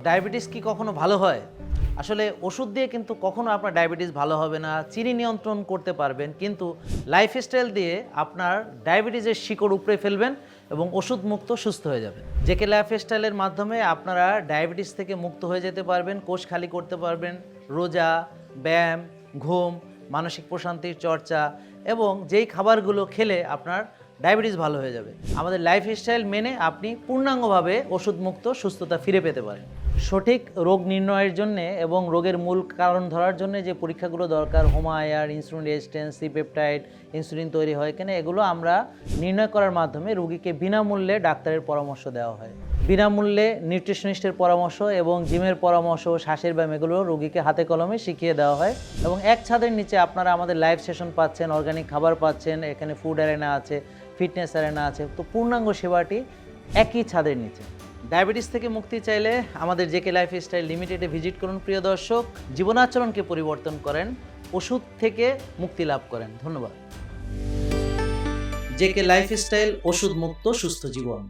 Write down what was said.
Diabetes কি কখনো ভালো হয়? আসলে ওষুধ দিয়ে কিন্তু কখনো আপনার ডায়াবেটিস ভালো হবে না। চিনি নিয়ন্ত্রণ করতে পারবেন, কিন্তু লাইফস্টাইল দিয়ে আপনার ডায়াবেটিসের শিকড় উপড়ে ফেলবেন এবং ওষুধ মুক্ত সুস্থ হয়ে যাবেন। জেকে লাইফস্টাইলের মাধ্যমে আপনারা ডায়াবেটিস থেকে মুক্ত হয়ে যেতে পারবেন, কোষ খালি করতে পারবেন, রোজা, ব্যায়াম, ঘুম, মানসিক প্রশান্তির চর্চা এবং যেই খাবারগুলো খেলে আপনার ডায়াবেটিস ভালো হয়ে যাবে। আমাদের লাইফস্টাইল মেনে আপনি পূর্ণাঙ্গভাবে ওষুধমুক্ত সুস্থতা ফিরে পেতে পারেন। সঠিক রোগ নির্ণয়ের জন্যে এবং রোগের মূল কারণ ধরার জন্য যে পরীক্ষাগুলো দরকার, HOMA IR, insulin resistance, C peptide, insulin তৈরি হয় কিনা, এগুলো আমরা নির্ণয় করার মাধ্যমে রোগীকে বিনামূল্যে ডাক্তারের পরামর্শ দেওয়া হয়। বিনামূল্যে নিউট্রিশনিস্টের পরামর্শ এবং জিমের পরামর্শ, শ্বাসের ব্যায়াম, এগুলো রোগীকে হাতে কলমে শিখিয়ে দেওয়া হয় এবং এক ছাদের নিচে আপনারা আমাদের লাইভ সেশন পাচ্ছেন, অর্গানিক খাবার পাচ্ছেন, এখানে ফুড অ্যারেনা আছে, ফিটনেস অ্যারেনা আছে। তো পূর্ণাঙ্গ সেবাটি একই ছাদের নিচে। ডায়াবেটিস থেকে মুক্তি চাইলে আমাদের জেকে লাইফস্টাইল লিমিটেডে ভিজিট করুন প্রিয় দর্শক। জীবনাচরণকে পরিবর্তন করেন, ওষুধ থেকে মুক্তি লাভ করেন। ধন্যবাদ। জেকে লাইফস্টাইল, ওষুধ মুক্ত সুস্থ জীবন।